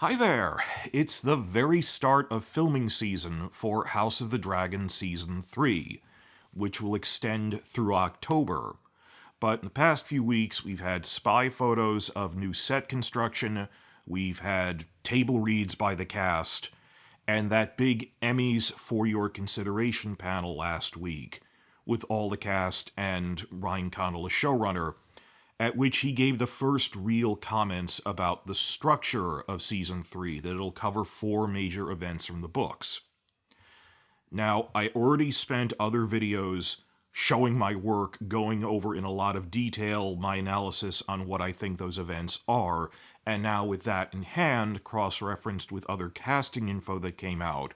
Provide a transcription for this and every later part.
Hi there! It's the very start of filming season for House of the Dragon Season 3, which will extend through October. But in the past few weeks, we've had spy photos of new set construction, we've had table reads by the cast, and that big Emmys for Your Consideration panel last week, with all the cast and Ryan Condal, the showrunner, at which he gave the first real comments about the structure of Season 3, that it'll cover 4 major events from the books. Now, I already spent other videos showing my work, going over in a lot of detail my analysis on what I think those events are, and now with that in hand, cross-referenced with other casting info that came out,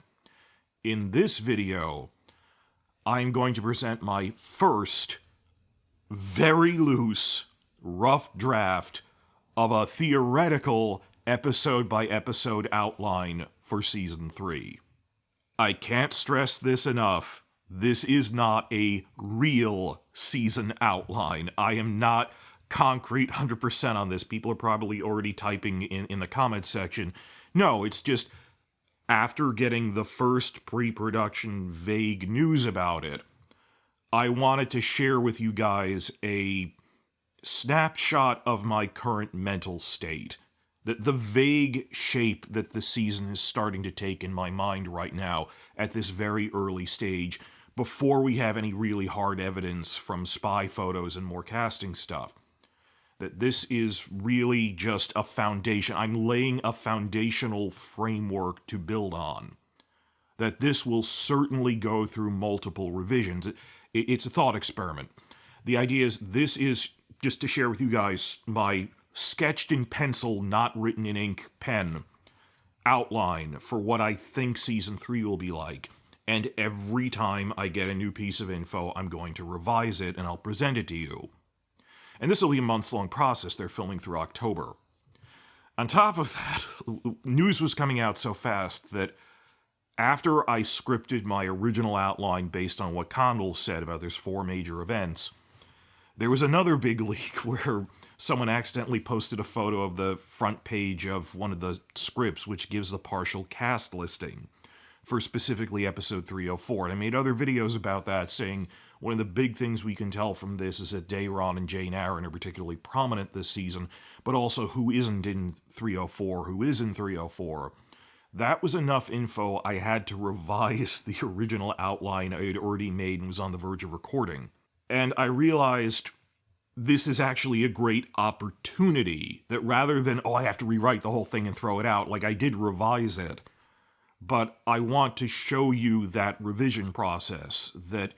in this video, I'm going to present my first, very loose, rough draft of a theoretical episode-by-episode outline for Season 3. I can't stress this enough. This is not a real season outline. I am not concrete 100% on this. People are probably already typing in the comments section. No, it's just after getting the first pre-production vague news about it, I wanted to share with you guys a snapshot of my current mental state. The vague shape that the season is starting to take in my mind right now at this very early stage, before we have any really hard evidence from spy photos and more casting stuff. That this is really just a foundation. I'm laying a foundational framework to build on. That this will certainly go through multiple revisions. It's a thought experiment. The idea is this is just to share with you guys my sketched in pencil, not written in ink pen outline for what I think Season 3 will be like. And every time I get a new piece of info, I'm going to revise it and I'll present it to you. And this will be a months-long process. They're filming through October. On top of that, news was coming out so fast that after I scripted my original outline based on what Condal said about there's 4 major events, there was another big leak where someone accidentally posted a photo of the front page of one of the scripts, which gives the partial cast listing for specifically episode 304. And I made other videos about that, saying one of the big things we can tell from this is that Daeron and Jane Arryn are particularly prominent this season, but also who isn't in 304, who is in 304. That was enough info. I had to revise the original outline I had already made and was on the verge of recording. And I realized this is actually a great opportunity, that rather than, I have to rewrite the whole thing and throw it out, like I did revise it, but I want to show you that revision process, that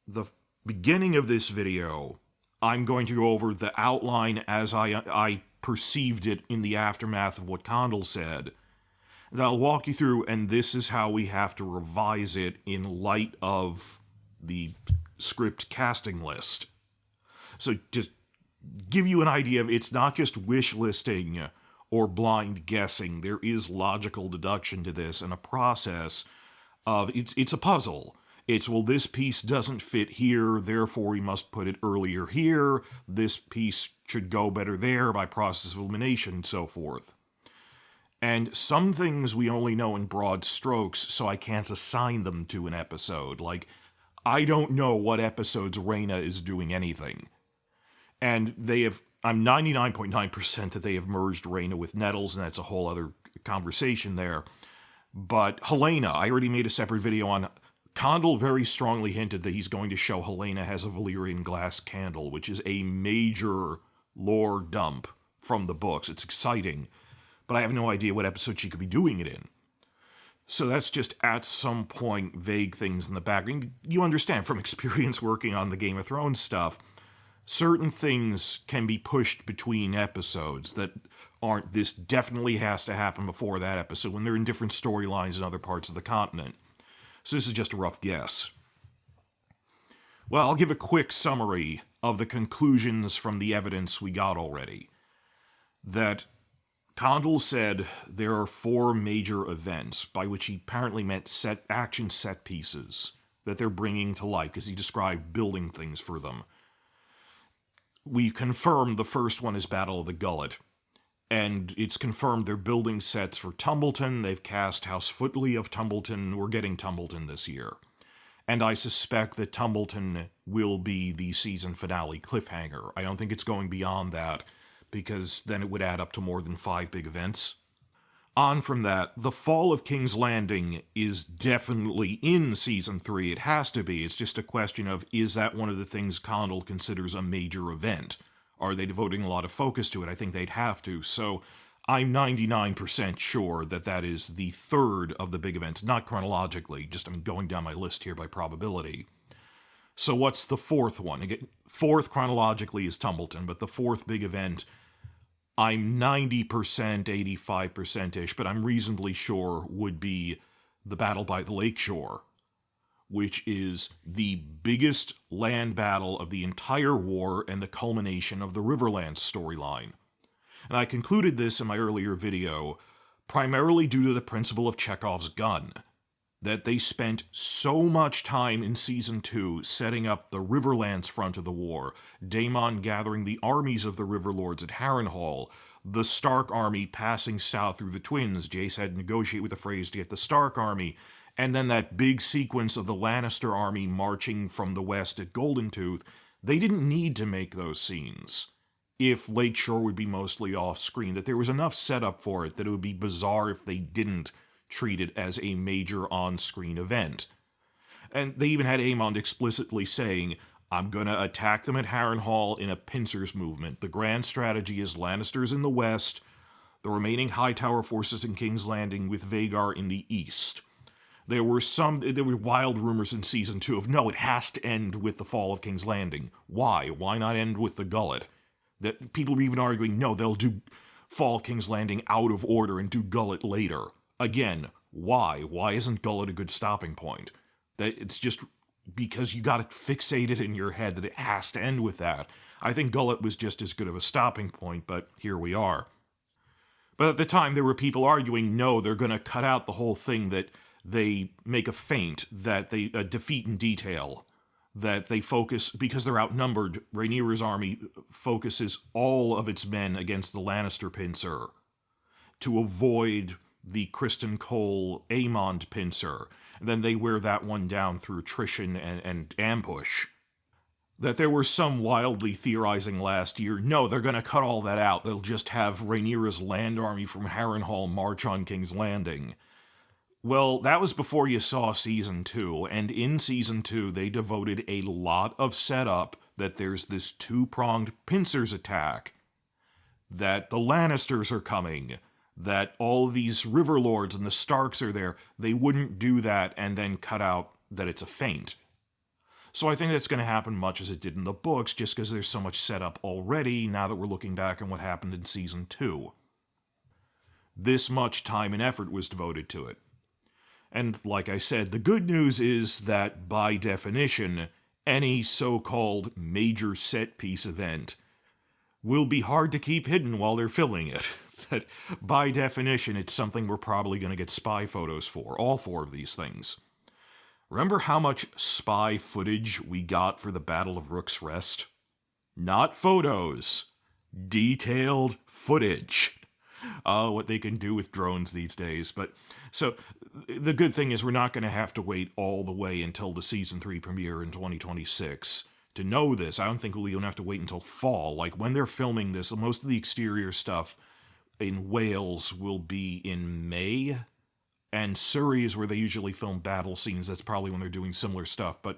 the beginning of this video, I'm going to go over the outline as I perceived it in the aftermath of what Condal said. And I'll walk you through, and this is how we have to revise it in light of the script casting list. So just give you an idea of, it's not just wish listing or blind guessing. There is logical deduction to this and a process of, it's a puzzle. It's, well, this piece doesn't fit here, therefore we must put it earlier here. This piece should go better there by process of elimination and so forth. And some things we only know in broad strokes, so I can't assign them to an episode. Like, I don't know what episodes Rhaena is doing anything. And I'm 99.9% that they have merged Rhaena with Nettles, and that's a whole other conversation there. But Helena, I already made a separate video on. Condal very strongly hinted that he's going to show Helena has a Valyrian glass candle, which is a major lore dump from the books. It's exciting, but I have no idea what episode she could be doing it in. So that's just at some point vague things in the background. You understand from experience working on the Game of Thrones stuff, certain things can be pushed between episodes that aren't, this definitely has to happen before that episode, when they're in different storylines in other parts of the continent. So this is just a rough guess. Well, I'll give a quick summary of the conclusions from the evidence we got already. That Condal said there are 4 major events, by which he apparently meant action set pieces that they're bringing to life, because he described building things for them. We confirmed the first one is Battle of the Gullet, And it's confirmed they're building sets for Tumbleton. They've cast House Footley of Tumbleton. We're getting Tumbleton this year. And I suspect that Tumbleton will be the season finale cliffhanger. I don't think it's going beyond that, because then it would add up to more than 5 big events. On from that, the fall of King's Landing is definitely in Season 3. It has to be. It's just a question of, is that one of the things Condell considers a major event? Are they devoting a lot of focus to it? I think they'd have to. So I'm 99% sure that that is the third of the big events, not chronologically, just I'm going down my list here by probability. So what's the fourth one? Again, fourth chronologically is Tumbleton, but the fourth big event, I'm 90%, 85%-ish, but I'm reasonably sure would be the Battle by the Lakeshore, which is the biggest land battle of the entire war and the culmination of the Riverlands storyline. And I concluded this in my earlier video primarily due to the principle of Chekhov's gun, that they spent so much time in Season 2 setting up the Riverlands front of the war, Daemon gathering the armies of the Riverlords at Harrenhal, the Stark army passing south through the Twins, Jace had to negotiate with the Freys to get the Stark army, and then that big sequence of the Lannister army marching from the west at Golden Tooth. They didn't need to make those scenes if Lakeshore would be mostly off-screen, that there was enough setup for it that it would be bizarre if they didn't treat it as a major on-screen event. And they even had Aemond explicitly saying, I'm gonna attack them at Harrenhal in a pincers movement. The grand strategy is Lannisters in the west, the remaining Hightower forces in King's Landing with Vhagar in the east. There were wild rumors in Season 2 of, no, it has to end with the fall of King's Landing. Why? Why not end with the Gullet? That people were even arguing, no, they'll do Fall of King's Landing out of order and do Gullet later. Again, why? Why isn't Gullet a good stopping point? That it's just because you got it fixated in your head that it has to end with that. I think Gullet was just as good of a stopping point, but here we are. But at the time, there were people arguing, no, they're going to cut out the whole thing, that they make a feint, that they defeat in detail, that they focus, because they're outnumbered, Rhaenyra's army focuses all of its men against the Lannister pincer to avoid the Criston Cole Aemond pincer. And then they wear that one down through attrition and ambush. That there were some wildly theorizing last year, no, they're going to cut all that out. They'll just have Rhaenyra's land army from Harrenhal march on King's Landing. Well, that was before you saw Season 2, and in Season 2 they devoted a lot of setup that there's this two-pronged pincers attack, that the Lannisters are coming, that all of these Riverlords and the Starks are there. They wouldn't do that and then cut out that it's a feint. So I think that's going to happen much as it did in the books, just because there's so much setup already now that we're looking back on what happened in Season 2. This much time and effort was devoted to it. And like I said, the good news is that, by definition, any so-called major set-piece event will be hard to keep hidden while they're filming it. That, by definition, it's something we're probably going to get spy photos for, all 4 of these things. Remember how much spy footage we got for the Battle of Rook's Rest? Not photos. Detailed footage. What they can do with drones these days. But so the good thing is we're not going to have to wait all the way until the Season 3 premiere in 2026 to know this. I don't think we'll even have to wait until fall. Like, when they're filming this, most of the exterior stuff in Wales will be in May, and Surrey is where they usually film battle scenes. That's probably when they're doing similar stuff. But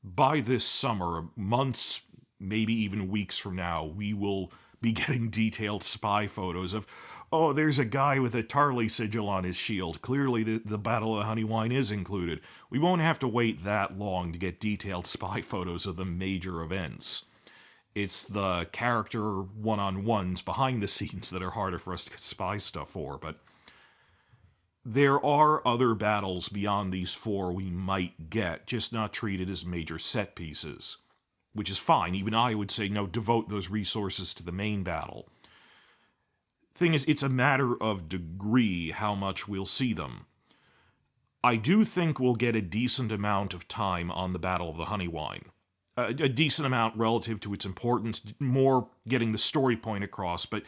by this summer, months, maybe even weeks from now, we will be getting detailed spy photos of, oh, there's a guy with a Tarly sigil on his shield. Clearly the Battle of Honeywine is included. We won't have to wait that long to get detailed spy photos of the major events. It's the character one-on-ones behind the scenes that are harder for us to get spy stuff for, but there are other battles beyond these 4 we might get, just not treated as major set pieces. Which is fine. Even I would say, no, devote those resources to the main battle. Thing is, it's a matter of degree how much we'll see them. I do think we'll get a decent amount of time on the Battle of the Honeywine. A decent amount relative to its importance, more getting the story point across, but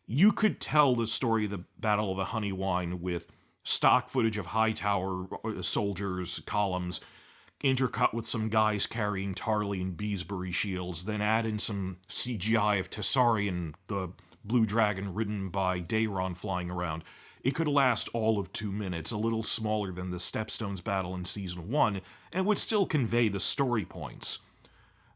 You could tell the story of the Battle of the Honeywine with stock footage of Hightower soldiers, columns, intercut with some guys carrying Tarly and Beesbury shields, then add in some CGI of Targaryen, the blue dragon ridden by Daeron flying around. It could last all of 2 minutes, a little smaller than the Stepstones battle in Season 1, and would still convey the story points.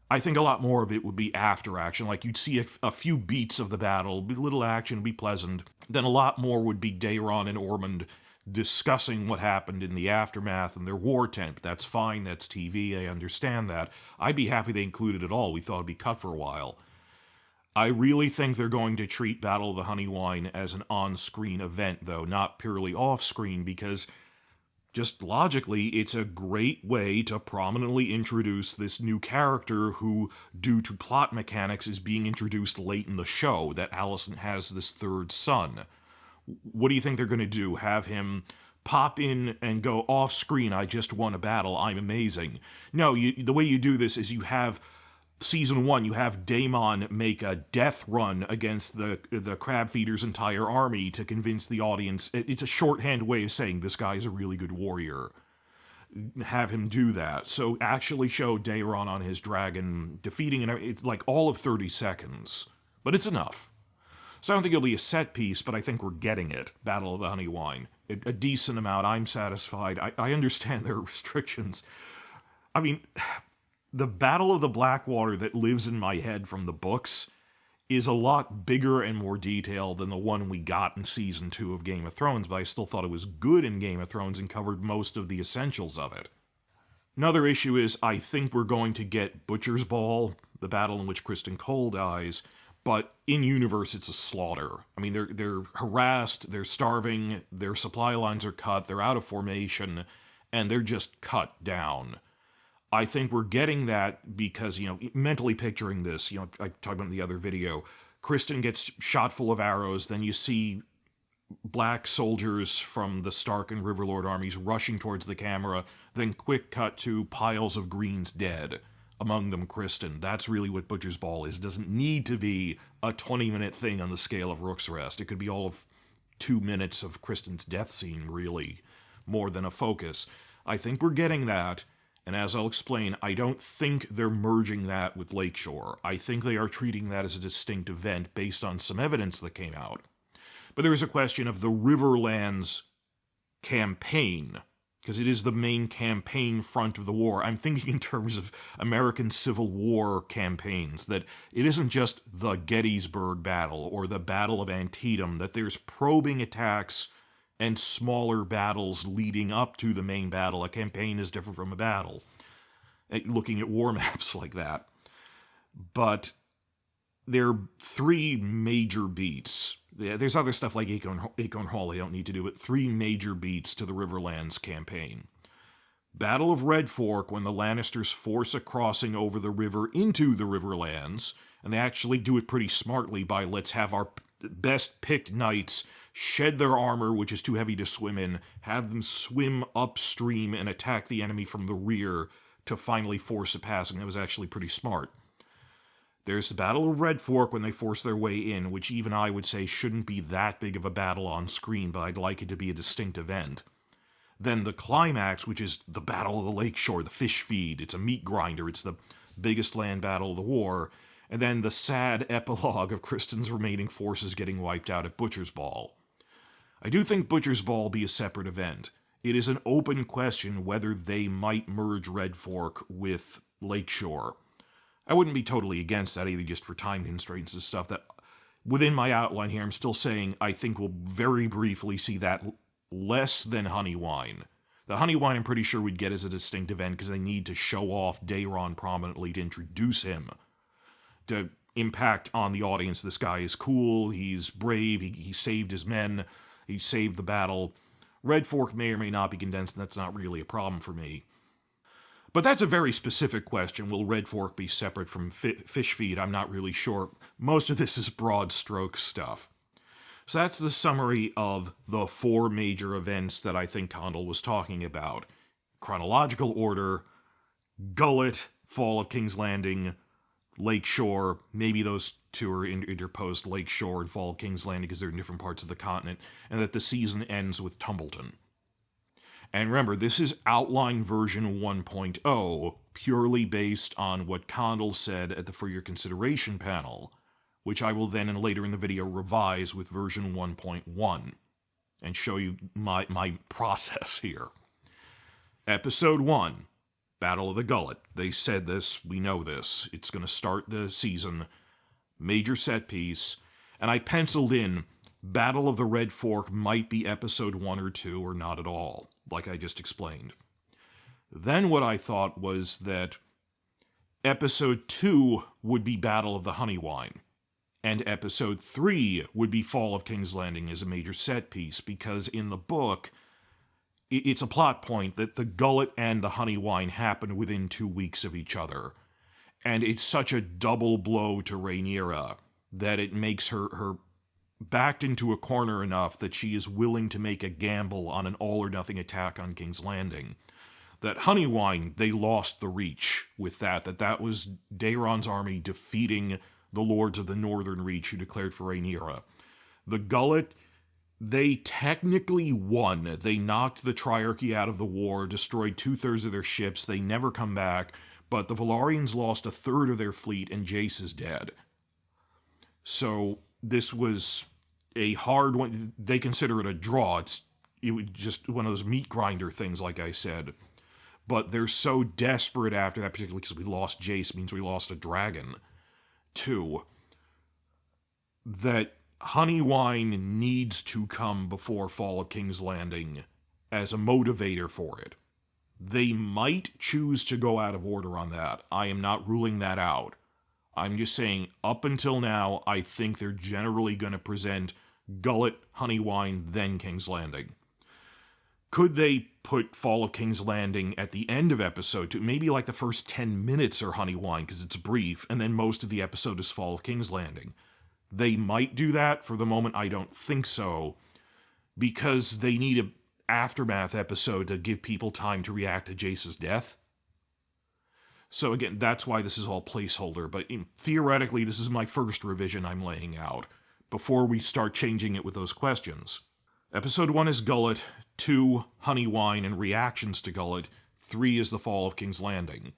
I think a lot more of it would be after action, like you'd see a few beats of the battle, a little action, be pleasant. Then a lot more would be Daeron and Ormond discussing what happened in the aftermath and their war tent. That's fine, that's TV, I understand that. I'd be happy they included it all. We thought it'd be cut for a while. I really think they're going to treat Battle of the Honeywine as an on-screen event, though, not purely off-screen, because just logically, it's a great way to prominently introduce this new character who, due to plot mechanics, is being introduced late in the show, that Alicent has this third son. What do you think they're going to do? Have him pop in and go off screen, I just won a battle, I'm amazing. No, the way you do this is you have Season 1, you have Daemon make a death run against the Crab Feeder's entire army to convince the audience. It's a shorthand way of saying this guy's a really good warrior. Have him do that. So actually show Daeron on his dragon defeating it. It's like all of 30 seconds. But it's enough. So I don't think it'll be a set piece, but I think we're getting it. Battle of the Honeywine. A decent amount. I'm satisfied. I understand there are restrictions. I mean, the Battle of the Blackwater that lives in my head from the books is a lot bigger and more detailed than the one we got in Season 2 of Game of Thrones, but I still thought it was good in Game of Thrones and covered most of the essentials of it. Another issue is I think we're going to get Butcher's Ball, the battle in which Criston Cole dies, but in-universe it's a slaughter. I mean, they're harassed, they're starving, their supply lines are cut, they're out of formation, and they're just cut down. I think we're getting that because, mentally picturing this, I talked about in the other video, Criston gets shot full of arrows, then you see black soldiers from the Stark and Riverlord armies rushing towards the camera, then quick cut to piles of Greens dead, among them Criston. That's really what Butcher's Ball is. It doesn't need to be a 20-minute thing on the scale of Rook's Rest. It could be all of 2 minutes of Criston's death scene, really, more than a focus. I think we're getting that. And as I'll explain, I don't think they're merging that with Lakeshore. I think they are treating that as a distinct event based on some evidence that came out. But there is a question of the Riverlands campaign, because it is the main campaign front of the war. I'm thinking in terms of American Civil War campaigns, that it isn't just the Gettysburg Battle or the Battle of Antietam, that there's probing attacks and smaller battles leading up to the main battle. A campaign is different from a battle. Looking at war maps like that. But there are 3 major beats. There's other stuff like Acorn Hall I don't need to do, but 3 major beats to the Riverlands campaign. Battle of Red Fork, when the Lannisters force a crossing over the river into the Riverlands, and they actually do it pretty smartly by let's have our best picked knights shed their armor, which is too heavy to swim in, have them swim upstream and attack the enemy from the rear to finally force a passing. That was actually pretty smart. There's the Battle of Red Fork when they force their way in, which even I would say shouldn't be that big of a battle on screen, but I'd like it to be a distinct event. Then the climax, which is the Battle of the Lakeshore, the fish feed. It's a meat grinder. It's the biggest land battle of the war. And then the sad epilogue of Criston's remaining forces getting wiped out at Butcher's Ball. I do think Butcher's Ball be a separate event. It is an open question whether they might merge Red Fork with Lakeshore. I wouldn't be totally against that either, just for time constraints and stuff. That within my outline here, I'm still saying I think we'll very briefly see that less than Honeywine. The Honeywine I'm pretty sure we'd get as a distinct event because they need to show off Daeron prominently to introduce him. To impact on the audience, this guy is cool, he's brave, he saved his men, he saved the battle. Red Fork may or may not be condensed, and that's not really a problem for me. But that's a very specific question. Will Red Fork be separate from Fish Feed? I'm not really sure. Most of this is broad stroke stuff. So that's the summary of the 4 major events that I think Condell was talking about. Chronological order, Gullet, Fall of King's Landing, Lakeshore, maybe those to her interposed Lakeshore and Fall of King's Landing because they're in different parts of the continent, and that the season ends with Tumbleton. And remember, this is outline version 1.0, purely based on what Condell said at the For Your Consideration panel, which I will then later in the video revise with version 1.1 and show you my process here. Episode 1, Battle of the Gullet. They said this, we know this. It's going to start the season, major set piece, and I penciled in Battle of the Red Fork might be episode 1 or 2 or not at all, like I just explained. Then what I thought was that episode 2 would be Battle of the Honeywine, and episode 3 would be Fall of King's Landing as a major set piece, because in the book, it's a plot point that the Gullet and the Honeywine happen within 2 weeks of each other, and it's such a double blow to Rhaenyra that it makes her backed into a corner enough that she is willing to make a gamble on an all-or-nothing attack on King's Landing. That Honeywine, they lost the Reach with that was Daeron's army defeating the Lords of the Northern Reach who declared for Rhaenyra. The Gullet, they technically won. They knocked the Triarchy out of the war, destroyed 2/3 of their ships, they never come back, but the Velaryons lost 1/3 of their fleet and Jace is dead. So this was a hard one. They consider it a draw. It was just one of those meat grinder things, like I said. But they're so desperate after that, particularly because we lost Jace, means we lost a dragon, too, that Honeywine needs to come before Fall of King's Landing as a motivator for it. They might choose to go out of order on that. I am not ruling that out. I'm just saying, up until now, I think they're generally going to present Gullet, Honeywine, then King's Landing. Could they put Fall of King's Landing at the end of episode 2? Maybe like the first 10 minutes are Honeywine because it's brief, and then most of the episode is Fall of King's Landing. They might do that. For the moment, I don't think so, because they need an aftermath episode to give people time to react to Jace's death. So again, that's why this is all placeholder, but theoretically, this is my first revision I'm laying out, before we start changing it with those questions. Episode 1 is Gullet, 2, Honeywine and reactions to Gullet, 3 is the Fall of King's Landing.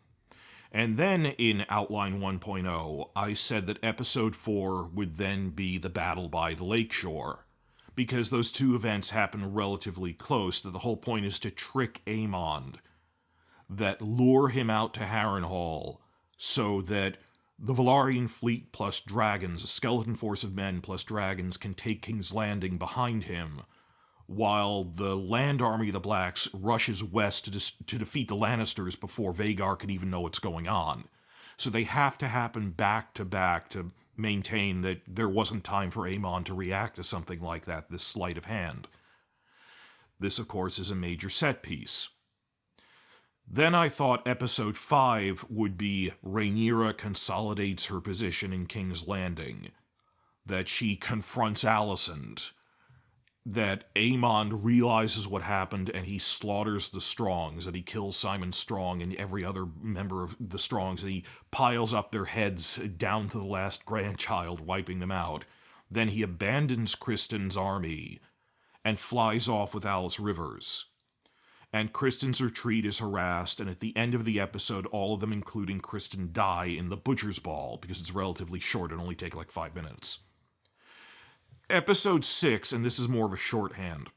And then in Outline 1.0, I said that episode 4 would then be the battle by the Lakeshore, because those two events happen relatively close, that the whole point is to trick Aemond, that lure him out to Harrenhal, so that the Velaryon fleet plus dragons, a skeleton force of men plus dragons, can take King's Landing behind him, while the land army of the Blacks rushes west to defeat the Lannisters before Vhagar can even know what's going on. So they have to happen back to back to maintain that there wasn't time for Aemond to react to something like that, this sleight of hand. This, of course, is a major set piece. Then I thought episode 5 would be Rhaenyra consolidates her position in King's Landing, that she confronts Alicent, that Aemond realizes what happened and he slaughters the Strongs, that he kills Simon Strong and every other member of the Strongs, and he piles up their heads down to the last grandchild, wiping them out. Then he abandons Kristen's army and flies off with Alice Rivers. And Kristen's retreat is harassed, and at the end of the episode, all of them, including Kristen, die in the Butcher's Ball, because it's relatively short, it'll only take like 5 minutes. Episode 6, and this is more of a shorthand.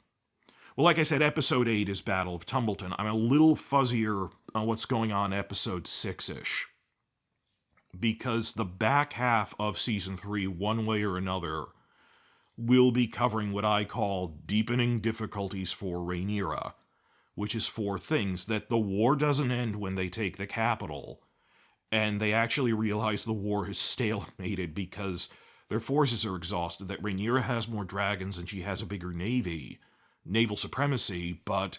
Well, like I said, episode 8 is Battle of Tumbleton. I'm a little fuzzier on what's going on in episode 6-ish, because the back half of season 3, one way or another, will be covering what I call deepening difficulties for Rhaenyra, which is 4 things: that the war doesn't end when they take the capital, and they actually realize the war is stalemated because their forces are exhausted, that Rhaenyra has more dragons and she has a bigger navy, naval supremacy, but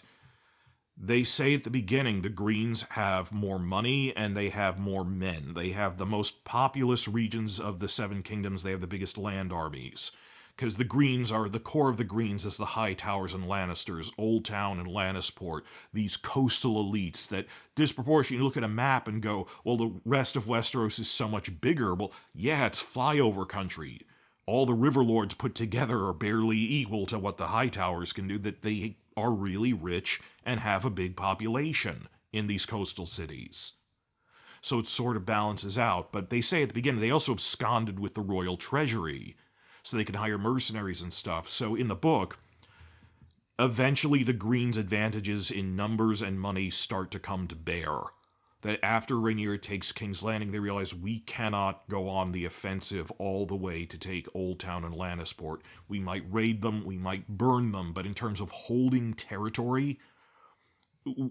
they say at the beginning the Greens have more money and they have more men. They have the most populous regions of the 7 kingdoms, they have the biggest land armies. because the Greens are the core of the Greens is the High Towers and Lannisters, Old Town and Lannisport, these coastal elites that disproportionately look at a map and go, well, the rest of Westeros is so much bigger. Well, yeah, it's flyover country. All the river lords put together are barely equal to what the High Towers can do, that they are really rich and have a big population in these coastal cities. So it sort of balances out, but they say at the beginning they also absconded with the royal treasury, so they can hire mercenaries and stuff. So in the book, eventually the Greens' advantages in numbers and money start to come to bear. That after Rhaenyra takes King's Landing, they realize we cannot go on the offensive all the way to take Old Town and Lannisport. We might raid them, we might burn them, but in terms of holding territory,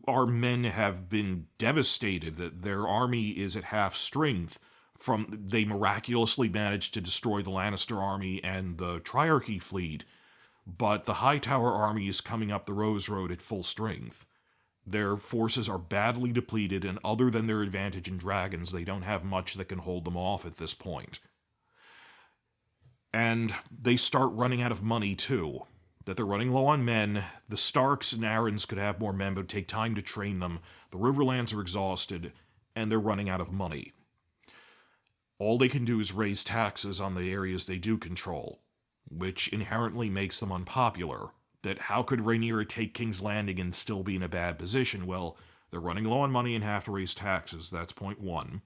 our men have been devastated that their army is at half strength. They miraculously managed to destroy the Lannister army and the Triarchy fleet, but the Hightower army is coming up the Rose Road at full strength. Their forces are badly depleted, and other than their advantage in dragons, they don't have much that can hold them off at this point. And they start running out of money, too. That they're running low on men. The Starks and Arryns could have more men, but it would take time to train them. The Riverlands are exhausted, and they're running out of money. All they can do is raise taxes on the areas they do control, which inherently makes them unpopular. That how could Rhaenyra take King's Landing and still be in a bad position? Well, they're running low on money and have to raise taxes. That's point one.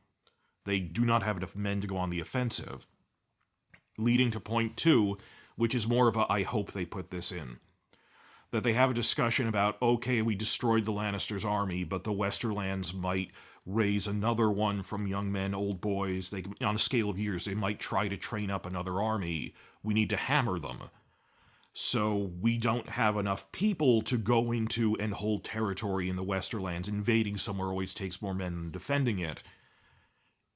They do not have enough men to go on the offensive. Leading to point two, which is more of a I hope they put this in. That they have a discussion about, okay, we destroyed the Lannisters' army, but the Westerlands might raise another one from young men, old boys. They, on a scale of years, they might try to train up another army. We need to hammer them. So we don't have enough people to go into and hold territory in the Westerlands. Invading somewhere always takes more men than defending it.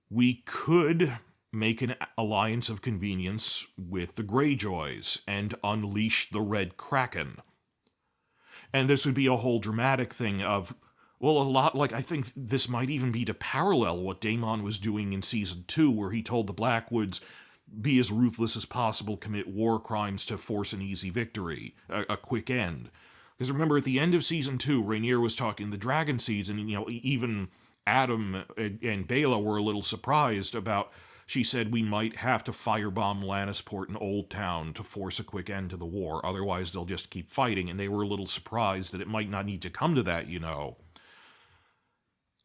We could make an alliance of convenience with the Greyjoys and unleash the Red Kraken. And this would be a whole dramatic thing of, well, a lot like, I think this might even be to parallel what Daemon was doing in Season 2, where he told the Blackwoods, be as ruthless as possible, commit war crimes to force an easy victory, a quick end. Because remember, at the end of Season 2, Rhaenyra was talking the Dragon Seeds, and, even Adam and Baela were a little surprised about, she said we might have to firebomb Lannisport and Old Town to force a quick end to the war, otherwise they'll just keep fighting, and they were a little surprised that it might not need to come to that,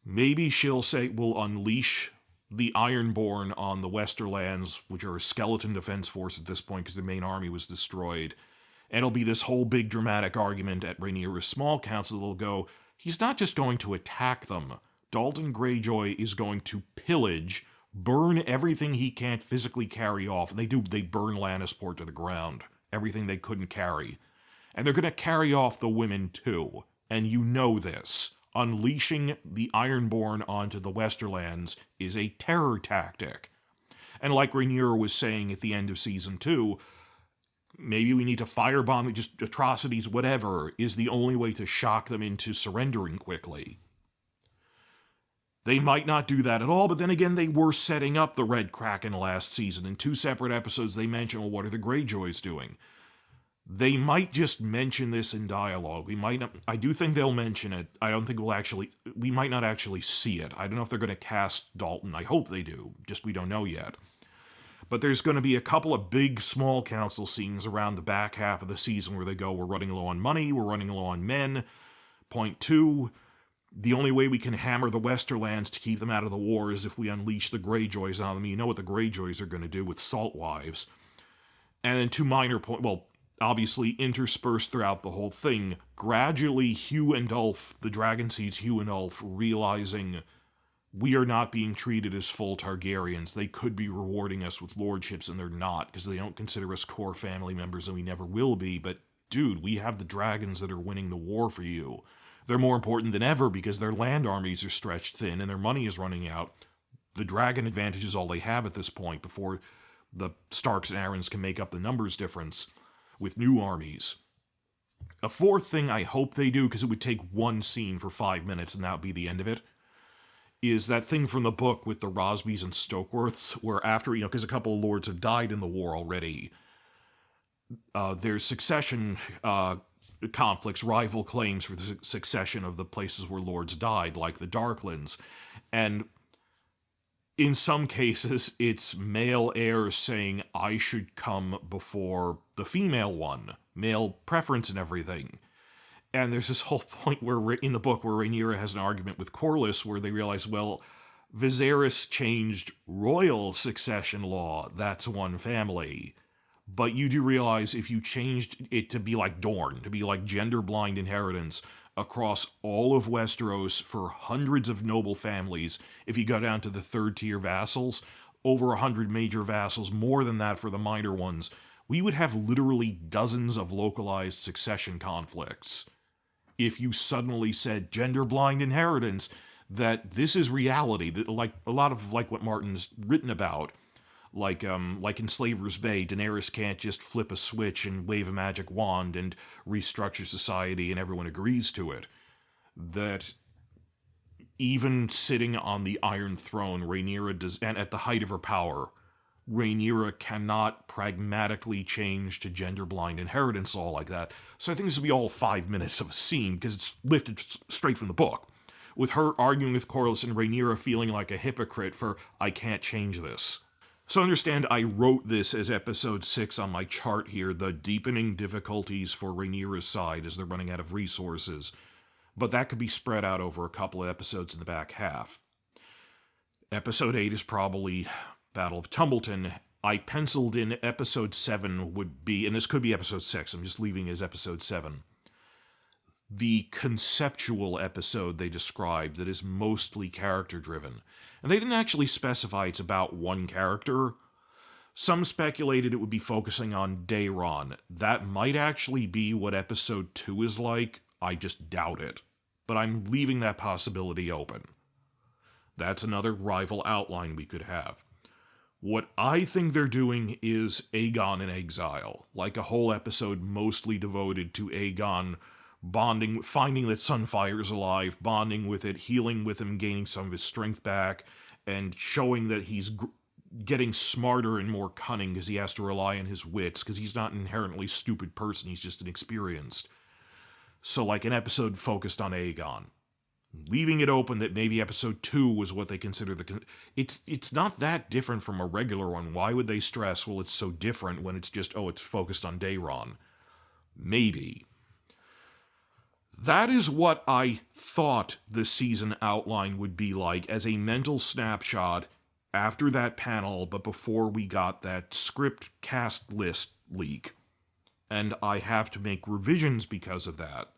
Maybe she'll say we'll unleash the Ironborn on the Westerlands, which are a skeleton defense force at this point because the main army was destroyed, and it'll be this whole big dramatic argument at Rhaenyra's small council that'll go, he's not just going to attack them. Dalton Greyjoy is going to pillage, burn everything he can't physically carry off. And they burn Lannisport to the ground. Everything they couldn't carry. And they're going to carry off the women too. And you know this. Unleashing the Ironborn onto the Westerlands is a terror tactic. And like Rhaenyra was saying at the end of Season 2, maybe we need to firebomb, just atrocities, whatever, is the only way to shock them into surrendering quickly. They might not do that at all, but then again, they were setting up the Red Kraken last season. In 2 separate episodes, they mention, well, what are the Greyjoys doing? They might just mention this in dialogue. We might not, I do think they'll mention it. I don't think we might not actually see it. I don't know if they're going to cast Dalton. I hope they do. Just we don't know yet. But there's going to be a couple of big, small council scenes around the back half of the season where they go, we're running low on money, we're running low on men. Point 2, the only way we can hammer the Westerlands to keep them out of the war is if we unleash the Greyjoys on them. You know what the Greyjoys are going to do with Salt Wives. And then 2 minor points, well, obviously interspersed throughout the whole thing, gradually Hugh and Ulf, the Dragon Seeds Hugh and Ulf, realizing we are not being treated as full Targaryens. They could be rewarding us with lordships, and they're not, because they don't consider us core family members, and we never will be. But, dude, we have the dragons that are winning the war for you. They're more important than ever because their land armies are stretched thin and their money is running out. The dragon advantage is all they have at this point before the Starks and Arryns can make up the numbers difference with new armies. A 4th thing I hope they do, because it would take 1 scene for 5 minutes and that would be the end of it, is that thing from the book with the Rosbys and Stokeworths, where after, because a couple of lords have died in the war already, There's succession conflicts, rival claims for the succession of the places where lords died, like the Darklands. And in some cases, it's male heirs saying, I should come before the female one, male preference and everything. And there's this whole point where in the book where Rhaenyra has an argument with Corlys where they realize, well, Viserys changed royal succession law. That's one family. But you do realize if you changed it to be like Dorne, to be like gender-blind inheritance across all of Westeros for hundreds of noble families, if you go down to the third-tier vassals, over 100 major vassals, more than that for the minor ones, we would have literally dozens of localized succession conflicts. If you suddenly said gender-blind inheritance, that this is reality, that like a lot of like what Martin's written about, like in Slaver's Bay, Daenerys can't just flip a switch and wave a magic wand and restructure society and everyone agrees to it. That even sitting on the Iron Throne, Rhaenyra does, and at the height of her power, Rhaenyra cannot pragmatically change to gender-blind inheritance law like that. So I think this will be all 5 minutes of a scene because it's lifted straight from the book, with her arguing with Corlys and Rhaenyra feeling like a hypocrite for, I can't change this. So understand I wrote this as episode 6 on my chart here, the deepening difficulties for Rhaenyra's side as they're running out of resources. But that could be spread out over a couple of episodes in the back half. Episode 8 is probably Battle of Tumbleton. I penciled in episode 7 would be, and this could be episode 6, I'm just leaving it as episode 7. The conceptual episode they described that is mostly character-driven. And they didn't actually specify it's about one character. Some speculated it would be focusing on Daeron. That might actually be what episode 2 is like. I just doubt it. But I'm leaving that possibility open. That's another rival outline we could have. What I think they're doing is Aegon in exile. Like a whole episode mostly devoted to Aegon bonding, finding that Sunfire is alive, bonding with it, healing with him, gaining some of his strength back, and showing that he's getting smarter and more cunning because he has to rely on his wits, because he's not an inherently stupid person, he's just inexperienced. So like an episode focused on Aegon. Leaving it open that maybe episode 2 was what they consider the... It's not that different from a regular one. Why would they stress, well, it's so different when it's just, it's focused on Daeron? Maybe. That is what I thought the season outline would be like as a mental snapshot after that panel, but before we got that script cast list leak. And I have to make revisions because of that.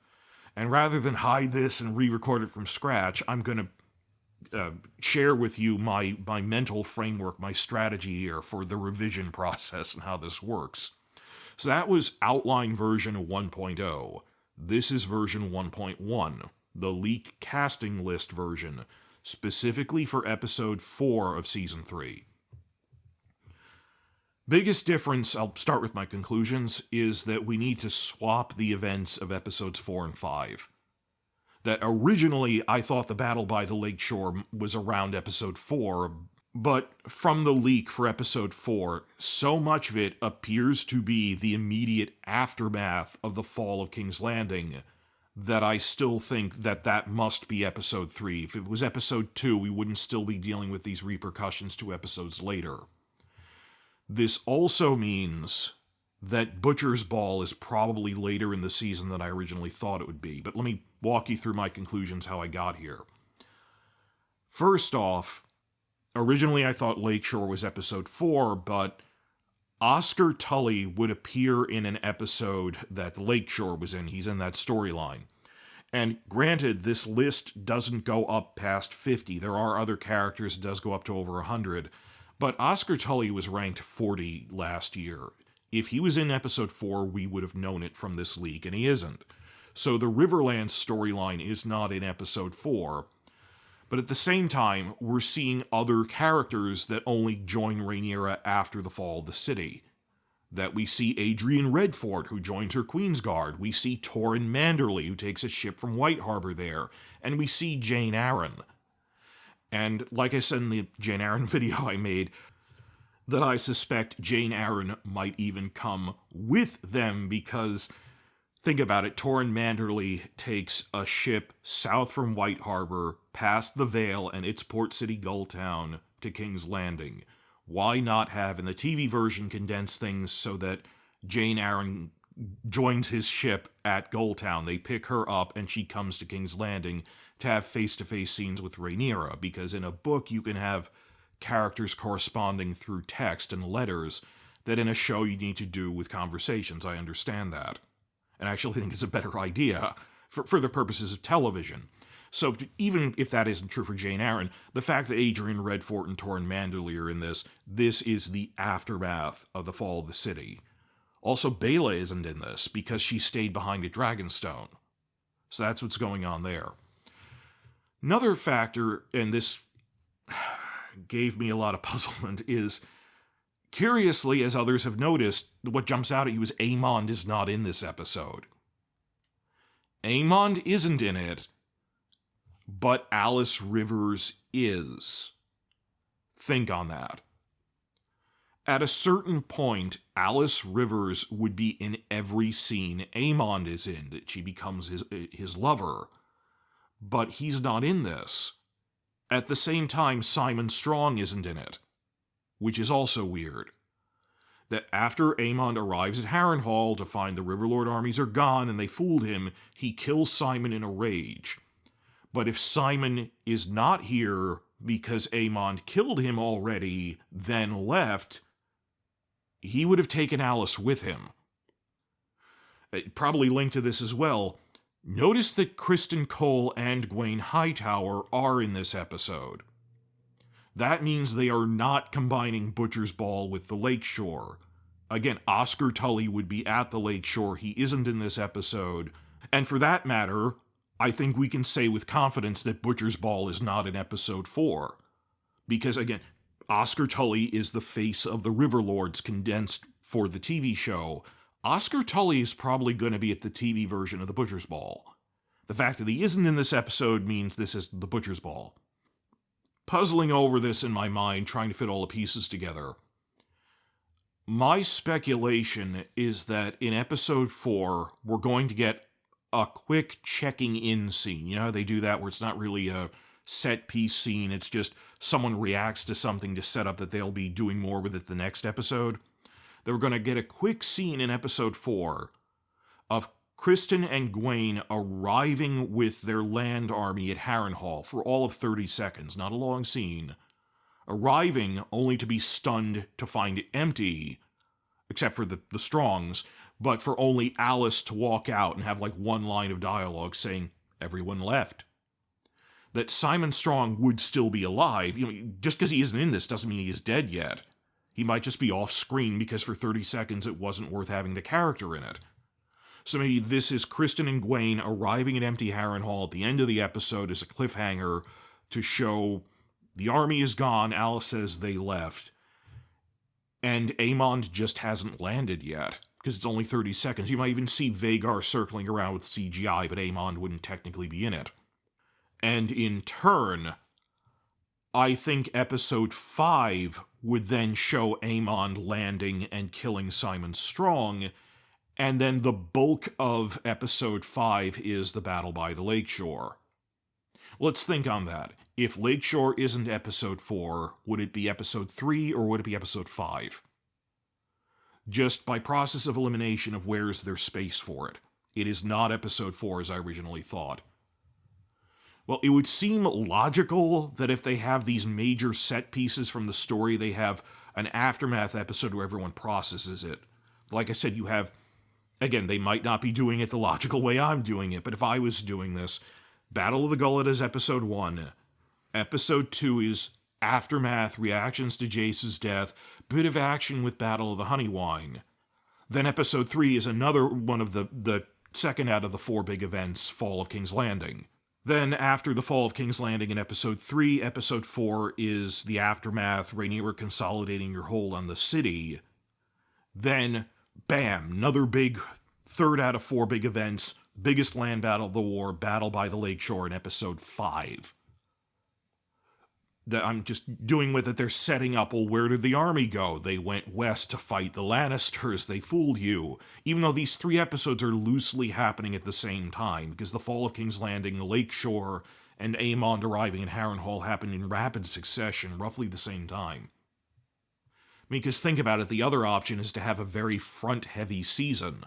And rather than hide this and re-record it from scratch, I'm going to share with you my mental framework, my strategy here for the revision process and how this works. So that was outline version 1.0. This is version 1.1, the leak casting list version, specifically for episode 4 of season 3. Biggest difference, I'll start with my conclusions, is that we need to swap the events of episodes 4 and 5. That originally I thought the battle by the lakeshore was around episode 4, but from the leak for episode 4, so much of it appears to be the immediate aftermath of the fall of King's Landing that I still think that must be episode 3. If it was episode 2, we wouldn't still be dealing with these repercussions 2 episodes later. This also means that Butcher's Ball is probably later in the season than I originally thought it would be, but let me walk you through my conclusions how I got here. First off, originally I thought Lakeshore was episode 4, but Oscar Tully would appear in an episode that Lakeshore was in. He's in that storyline. And granted, this list doesn't go up past 50. There are other characters, it does go up to over 100. But Oscar Tully was ranked 40 last year. If he was in episode 4, we would have known it from this leak, and he isn't. So the Riverlands storyline is not in episode 4. But at the same time, we're seeing other characters that only join Rhaenyra after the fall of the city. That we see Adrian Redford, who joins her Queensguard. We see Torrin Manderley, who takes a ship from White Harbor there. And we see Jane Arryn. And like I said in the Jane Arryn video I made, that I suspect Jane Arryn might even come with them, because think about it, Torrin Manderley takes a ship south from White Harbor, past the Vale and its port city Gulltown, to King's Landing. Why not have, in the TV version, condense things so that Jane Arryn joins his ship at Gulltown? They pick her up and she comes to King's Landing to have face-to-face scenes with Rhaenyra, because in a book you can have characters corresponding through text and letters that in a show you need to do with conversations. I understand that. And I actually think it's a better idea for the purposes of television. So even if that isn't true for Jane Arryn, the fact that Adrian Redfort and Torrin Manderley are in this is the aftermath of the fall of the city. Also, Baela isn't in this because she stayed behind at Dragonstone. So that's what's going on there. Another factor, and this gave me a lot of puzzlement, is, curiously, as others have noticed, what jumps out at you is Aemond is not in this episode. Aemond isn't in it, but Alice Rivers is. Think on that. At a certain point, Alice Rivers would be in every scene Aemond is in, that she becomes his lover. But he's not in this. At the same time, Simon Strong isn't in it, which is also weird. That after Aemond arrives at Harrenhal to find the Riverlord armies are gone and they fooled him, he kills Simon in a rage. But if Simon is not here because Aemond killed him already, then left, he would have taken Alice with him. Probably linked to this as well, notice that Kristen Cole and Gwaine Hightower are in this episode. That means they are not combining Butcher's Ball with the Lakeshore. Again, Oscar Tully would be at the Lakeshore. He isn't in this episode. And for that matter, I think we can say with confidence that Butcher's Ball is not in episode 4. Because, again, Oscar Tully is the face of the Riverlords condensed for the TV show. Oscar Tully is probably going to be at the TV version of the Butcher's Ball. The fact that he isn't in this episode means this is the Butcher's Ball. Puzzling over this in my mind, trying to fit all the pieces together. My speculation is that in episode 4, we're going to get a quick checking in scene. You know how they do that where it's not really a set piece scene, it's just someone reacts to something to set up that they'll be doing more with it the next episode? They were going to get a quick scene in episode 4 of Kristen and Gwaine arriving with their land army at Harrenhal for all of 30 seconds, not a long scene, arriving only to be stunned to find it empty, except for the Strongs, but for only Alice to walk out and have like one line of dialogue saying, everyone left. That Simon Strong would still be alive. You know, just because he isn't in this doesn't mean he is dead yet. He might just be off screen because for 30 seconds it wasn't worth having the character in it. So maybe this is Kristen and Gwaine arriving at Empty Harrenhal at the end of the episode as a cliffhanger to show the army is gone, Alice says they left, and Aemond just hasn't landed yet, because it's only 30 seconds. You might even see Vhagar circling around with CGI, but Aemond wouldn't technically be in it. And in turn, I think episode 5 would then show Aemond landing and killing Simon Strong, and then the bulk of episode 5 is the battle by the Lakeshore. Let's think on that. If Lakeshore isn't episode 4, would it be episode 3 or would it be episode 5? Just by process of elimination of where's there space for it. It is not episode 4 as I originally thought. Well, it would seem logical that if they have these major set pieces from the story, they have an aftermath episode where everyone processes it. Like I said, you have, again, they might not be doing it the logical way I'm doing it, but if I was doing this, Battle of the Gullet is episode 1. Episode 2 is aftermath, reactions to Jace's death, bit of action with Battle of the Honeywine. Then episode 3 is another one of the second out of the 4 big events, Fall of King's Landing. Then, after the Fall of King's Landing in episode 3, episode 4 is the aftermath, Rhaenyra consolidating your hold on the city. Then, bam, another big, third out of 4 big events, biggest land battle of the war, Battle by the Lakeshore in episode 5. that I'm just doing with it, they're setting up, well, where did the army go? They went west to fight the Lannisters. They fooled you. Even though these 3 episodes are loosely happening at the same time, because the fall of King's Landing, the Lakeshore, and Aemond arriving in Harrenhal happened in rapid succession, roughly the same time. I mean, because think about it, the other option is to have a very front-heavy season.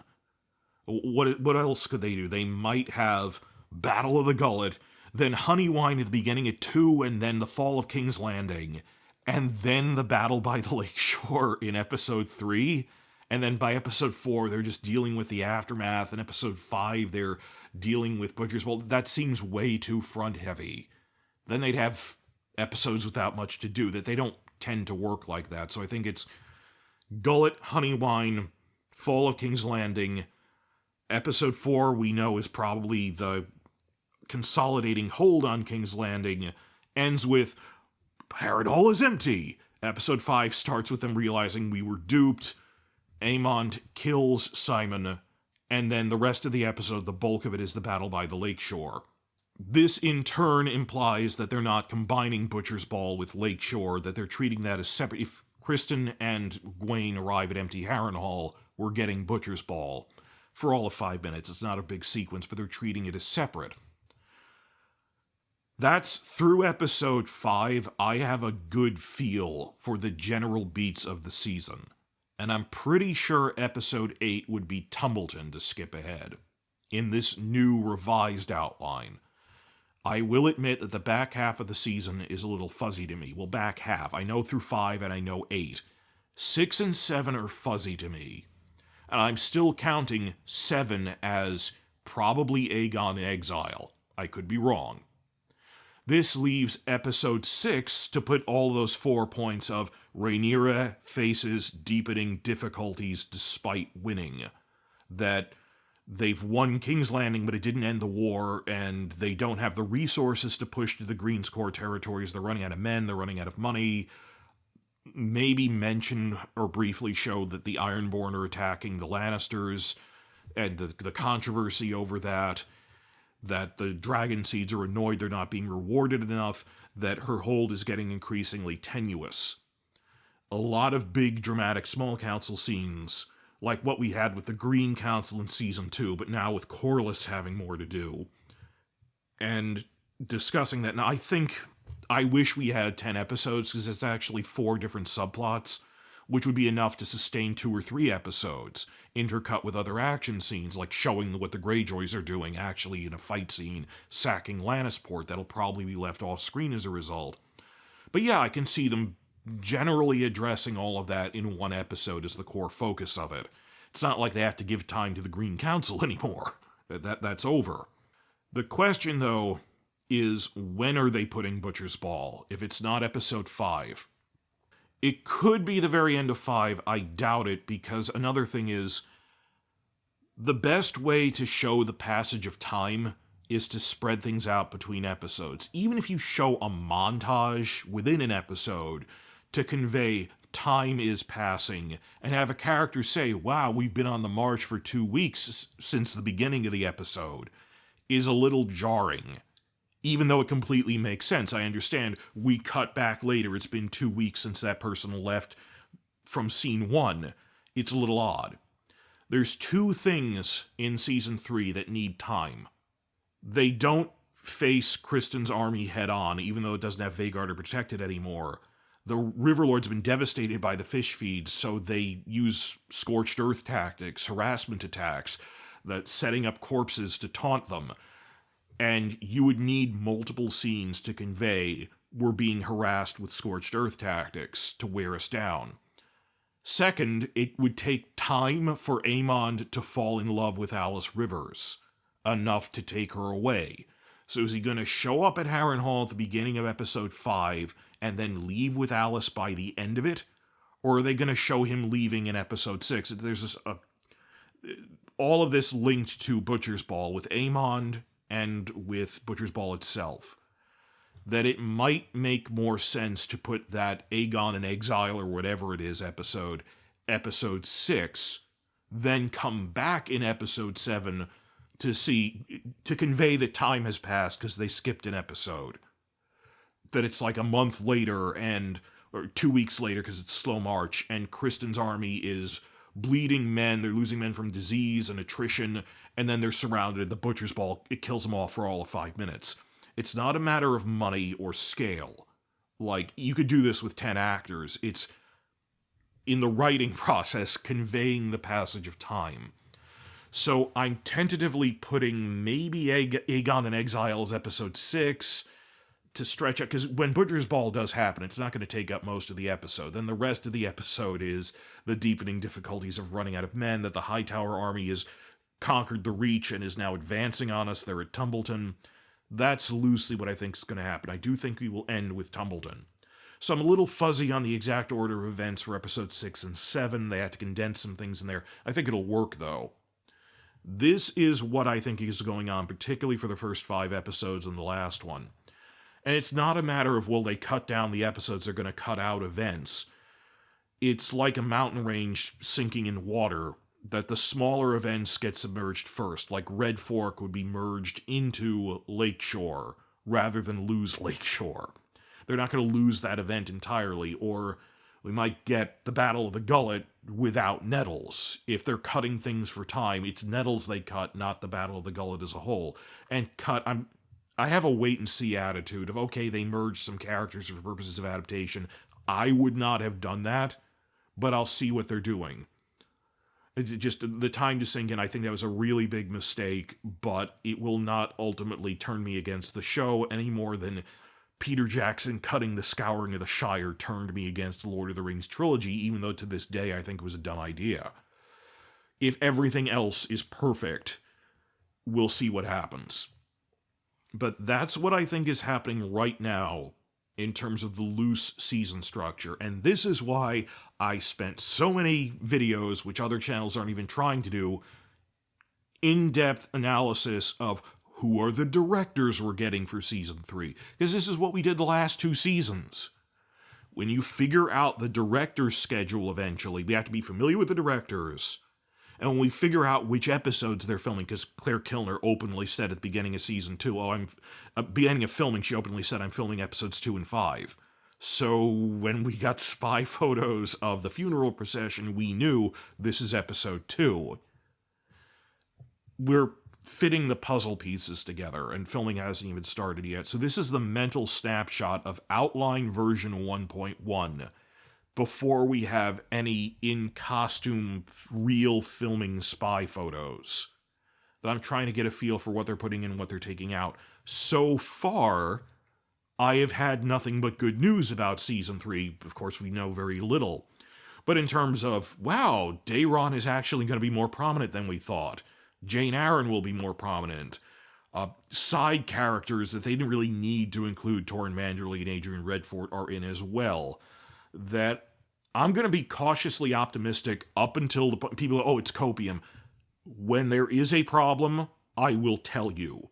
What else could they do? They might have Battle of the Gullet, then Honeywine at the beginning at 2, and then the fall of King's Landing, and then the battle by the Lakeshore in episode 3, and then by episode 4 they're just dealing with the aftermath, and episode 5 they're dealing with Butcher's Ball. That seems way too front-heavy. Then they'd have episodes without much to do, that they don't tend to work like that. So I think it's Gullet, Honeywine, fall of King's Landing. Episode 4 we know is probably the consolidating hold on King's Landing, ends with Harrenhal is empty. Episode 5 starts with them realizing we were duped. Aemond kills Simon, and then the rest of the episode, the bulk of it, is the battle by the Lakeshore. This in turn implies that they're not combining Butcher's Ball with Lakeshore, that they're treating that as separate. If Kristen and Gwaine arrive at empty Harrenhal, we're getting Butcher's Ball. For all of 5 minutes, it's not a big sequence, but they're treating it as separate. That's through episode 5. I have a good feel for the general beats of the season, and I'm pretty sure episode 8 would be Tumbleton to skip ahead in this new revised outline. I will admit that the back half of the season is a little fuzzy to me. Well, back half. I know through 5 and I know 8. 6 and 7 are fuzzy to me, and I'm still counting 7 as probably Aegon in exile. I could be wrong. This leaves episode 6 to put all those 4 points of Rhaenyra faces deepening difficulties despite winning. That they've won King's Landing, but it didn't end the war, and they don't have the resources to push to the Greenscore territories. They're running out of men, they're running out of money. Maybe mention or briefly show that the Ironborn are attacking the Lannisters, and the controversy over that the Dragon Seeds are annoyed they're not being rewarded enough, that her hold is getting increasingly tenuous. A lot of big, dramatic small council scenes, like what we had with the Green Council in Season 2, but now with Corlys having more to do. And discussing that. Now, I wish we had 10 episodes, because it's actually 4 different subplots, which would be enough to sustain 2 or 3 episodes, intercut with other action scenes, like showing what the Greyjoys are doing actually in a fight scene, sacking Lannisport. That'll probably be left off screen as a result. But yeah, I can see them generally addressing all of that in 1 episode as the core focus of it. It's not like they have to give time to the Green Council anymore. That's over. The question, though, is when are they putting Butcher's Ball, if it's not episode 5? It could be the very end of 5. I doubt it, because another thing is, the best way to show the passage of time is to spread things out between episodes. Even if you show a montage within an episode to convey time is passing, and have a character say, wow, we've been on the march for 2 weeks since the beginning of the episode, is a little jarring. Even though it completely makes sense. I understand we cut back later, it's been 2 weeks since that person left from scene 1. It's a little odd. There's 2 things in season 3 that need time. They don't face Kristen's army head on, even though it doesn't have Vagar to protect it anymore. The Riverlord's been devastated by the fish feeds, so they use scorched earth tactics, harassment attacks, setting up corpses to taunt them. And you would need multiple scenes to convey we're being harassed with scorched earth tactics to wear us down. Second, it would take time for Aemond to fall in love with Alice Rivers, enough to take her away. So is he going to show up at Harrenhal at the beginning of episode 5 and then leave with Alice by the end of it? Or are they going to show him leaving in episode 6? There's all of this linked to Butcher's Ball with Aemond and with Butcher's Ball itself, that it might make more sense to put that Aegon in Exile or whatever it is episode 6, then come back in episode 7 to convey that time has passed because they skipped an episode. that it's like a month later or 2 weeks later because it's slow march, and Kristen's army is bleeding men, they're losing men from disease and attrition, and then they're surrounded. The butcher's ball, it kills them all for all of 5 minutes. It's not a matter of money or scale. Like, you could do this with 10 actors. It's in the writing process conveying the passage of time. So I'm tentatively putting maybe Aegon in Exile's episode 6 to stretch out, because when Butcher's Ball does happen, it's not going to take up most of the episode. Then the rest of the episode is the deepening difficulties of running out of men, that the Hightower army has conquered the Reach and is now advancing on us. They're at Tumbleton. That's loosely what I think is going to happen. I do think we will end with Tumbleton. So I'm a little fuzzy on the exact order of events for episodes 6 and 7. They had to condense some things in there. I think it'll work, though. This is what I think is going on, particularly for the first 5 episodes and the last one. And it's not a matter of, will they cut down the episodes, they're going to cut out events. It's like a mountain range sinking in water, that the smaller events get submerged first, like Red Fork would be merged into Lakeshore, rather than lose Lakeshore. They're not going to lose that event entirely, or we might get the Battle of the Gullet without Nettles. If they're cutting things for time, it's Nettles they cut, not the Battle of the Gullet as a whole. And I have a wait-and-see attitude of, okay, they merged some characters for purposes of adaptation. I would not have done that, but I'll see what they're doing. Just the time to sink in, I think that was a really big mistake, but it will not ultimately turn me against the show any more than Peter Jackson cutting the Scouring of the Shire turned me against the Lord of the Rings trilogy, even though to this day I think it was a dumb idea. If everything else is perfect, we'll see what happens. But that's what I think is happening right now in terms of the loose season structure. And this is why I spent so many videos, which other channels aren't even trying to do, in-depth analysis of who are the directors we're getting for season 3. Because this is what we did the last 2 seasons. When you figure out the director's schedule eventually, we have to be familiar with the directors. And when we figure out which episodes they're filming, because Claire Kilner openly said at the beginning of season 2, beginning of filming, she openly said, I'm filming episodes 2 and 5. So when we got spy photos of the funeral procession, we knew this is episode 2. We're fitting the puzzle pieces together, and filming hasn't even started yet. So this is the mental snapshot of outline version 1.1. Before we have any in-costume, real filming spy photos. That I'm trying to get a feel for what they're putting in and what they're taking out. So far, I have had nothing but good news about Season 3. Of course, we know very little. But in terms of, wow, Daeron is actually going to be more prominent than we thought. Jane Arryn will be more prominent. Side characters that they didn't really need to include Torrin Manderly and Adrian Redford are in as well. That I'm going to be cautiously optimistic up until the people, oh, it's copium. When there is a problem, I will tell you.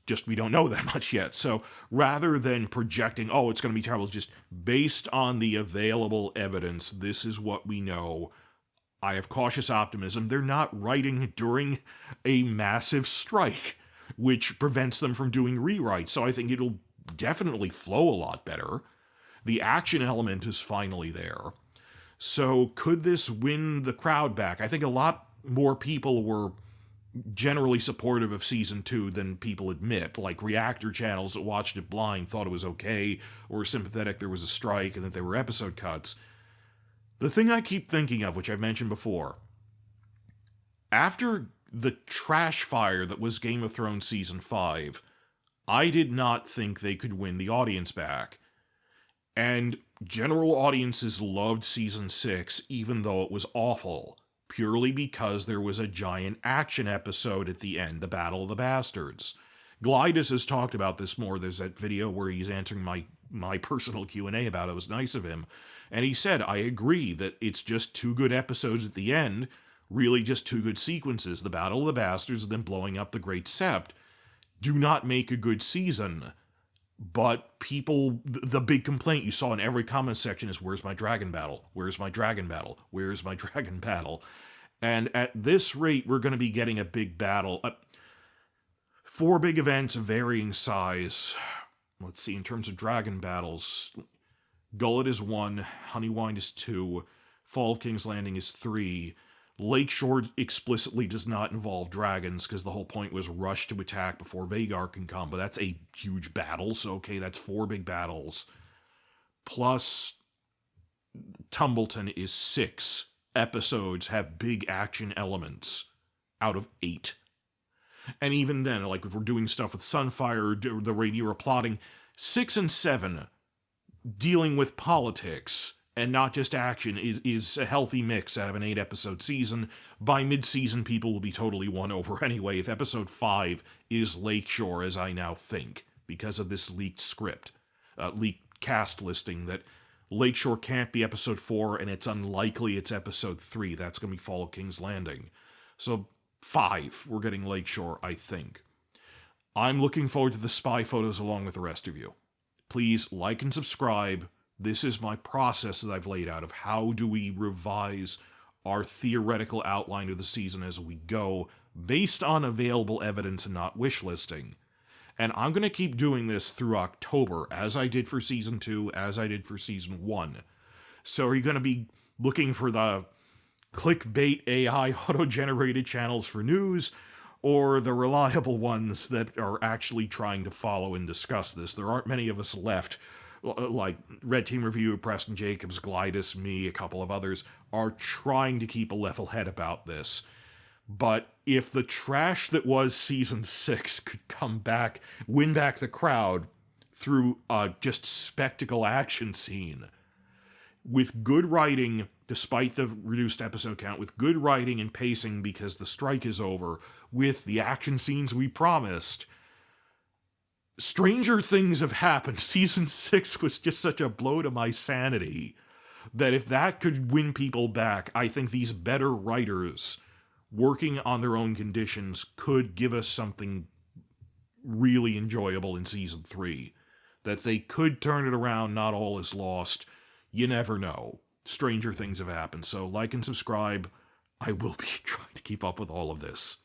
Just we don't know that much yet. So rather than projecting, oh, it's going to be terrible, just based on the available evidence, this is what we know. I have cautious optimism. They're not writing during a massive strike, which prevents them from doing rewrites. So I think it'll definitely flow a lot better. The action element is finally there. So could this win the crowd back? I think a lot more people were generally supportive of Season 2 than people admit. Like reactor channels that watched it blind thought it was okay, or were sympathetic there was a strike and that there were episode cuts. The thing I keep thinking of, which I've mentioned before, after the trash fire that was Game of Thrones Season 5, I did not think they could win the audience back. And general audiences loved Season 6, even though it was awful, purely because there was a giant action episode at the end, the Battle of the Bastards. Glidus has talked about this more. There's that video where he's answering my personal Q&A about it. It was nice of him. And he said, I agree that it's just 2 good episodes at the end, really just 2 good sequences, the Battle of the Bastards and then blowing up the Great Sept, do not make a good season. But people, the big complaint you saw in every comment section is, where's my dragon battle? Where's my dragon battle? Where's my dragon battle? And at this rate, we're going to be getting a big battle. 4 big events of varying size. let's see, in terms of dragon battles, Gullet is 1, Honeywind is 2, Fall of King's Landing is 3. Lakeshore explicitly does not involve dragons because the whole point was rush to attack before Vhagar can come, but that's a huge battle, so okay, that's 4 big battles. Plus, Tumbleton is 6 episodes have big action elements out of 8. And even then, like if we're doing stuff with Sunfire, the Rhaenyra plotting, 6 and 7 dealing with politics and not just action is a healthy mix out of an 8-episode season. By mid-season, people will be totally won over anyway if episode 5 is Lakeshore, as I now think, because of this leaked script, leaked cast listing, that Lakeshore can't be episode 4, and it's unlikely it's episode 3. That's going to be Fall of King's Landing. So 5, we're getting Lakeshore, I think. I'm looking forward to the spy photos along with the rest of you. Please like and subscribe. This is my process that I've laid out of how do we revise our theoretical outline of the season as we go, based on available evidence and not wish listing. And I'm going to keep doing this through October, as I did for Season 2, as I did for Season 1. So are you going to be looking for the clickbait AI auto-generated channels for news, or the reliable ones that are actually trying to follow and discuss this? There aren't many of us left, like Red Team Review, Preston Jacobs, Glidus, me, a couple of others, are trying to keep a level head about this. But if the trash that was Season 6 could come back, win back the crowd through a just spectacle action scene, with good writing, despite the reduced episode count, with good writing and pacing because the strike is over, with the action scenes we promised, stranger things have happened. Season 6 was just such a blow to my sanity that if that could win people back, I think these better writers working on their own conditions could give us something really enjoyable in Season 3. That they could turn it around, not all is lost. You never know. Stranger things have happened, so like and subscribe. I will be trying to keep up with all of this.